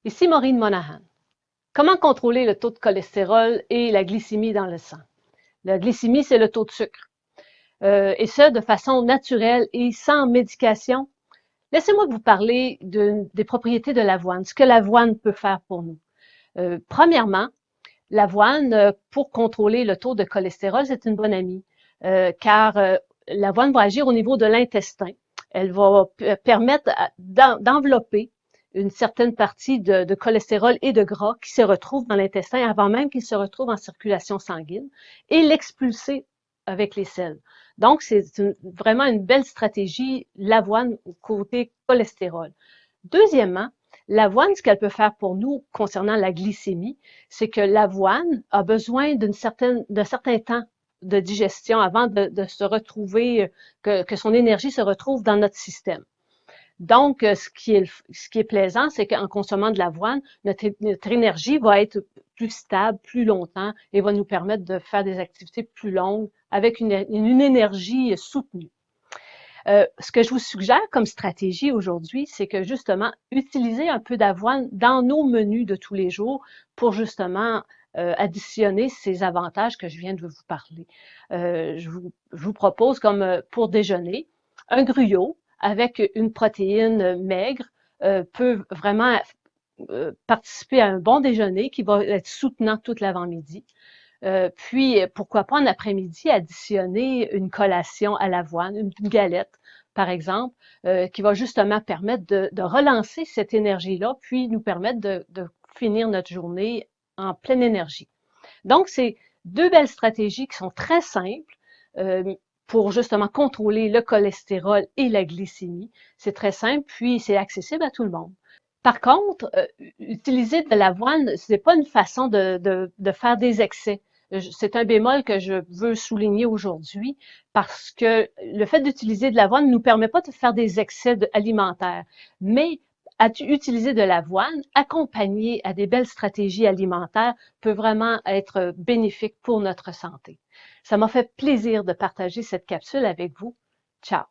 Ici Maureen Monahan. Comment contrôler le taux de cholestérol et la glycémie dans le sang? La glycémie, c'est le taux de sucre. Et ce, de façon naturelle et sans médication. Laissez-moi vous parler des propriétés de l'avoine, ce que l'avoine peut faire pour nous. Premièrement, l'avoine, pour contrôler le taux de cholestérol, c'est une bonne amie, car l'avoine va agir au niveau de l'intestin. Elle va permettre d'envelopper une certaine partie de cholestérol et de gras qui se retrouvent dans l'intestin avant même qu'ils se retrouvent en circulation sanguine et l'expulser avec les selles. Donc, c'est vraiment une belle stratégie, l'avoine au côté cholestérol. Deuxièmement, l'avoine, ce qu'elle peut faire pour nous concernant la glycémie, c'est que l'avoine a besoin d'un certain temps de digestion avant de se retrouver, que son énergie se retrouve dans notre système. Donc, ce qui est plaisant, c'est qu'en consommant de l'avoine, notre énergie va être plus stable, plus longtemps et va nous permettre de faire des activités plus longues avec une énergie soutenue. Ce que je vous suggère comme stratégie aujourd'hui, c'est que justement, utiliser un peu d'avoine dans nos menus de tous les jours pour justement additionner ces avantages que je viens de vous parler. Je vous propose comme pour déjeuner, un gruyot avec une protéine maigre peut vraiment participer à un bon déjeuner qui va être soutenant toute l'avant-midi. Puis, pourquoi pas en après-midi additionner une collation à l'avoine, une galette, par exemple, qui va justement permettre de relancer cette énergie-là, puis nous permettre de finir notre journée en pleine énergie. Donc, c'est deux belles stratégies qui sont très simples pour justement contrôler le cholestérol et la glycémie. C'est très simple, puis c'est accessible à tout le monde. Par contre, utiliser de l'avoine, c'est pas une façon de faire des excès. C'est un bémol que je veux souligner aujourd'hui parce que le fait d'utiliser de l'avoine ne nous permet pas de faire des excès alimentaires. Mais utiliser de l'avoine accompagné à des belles stratégies alimentaires peut vraiment être bénéfique pour notre santé. Ça m'a fait plaisir de partager cette capsule avec vous. Ciao!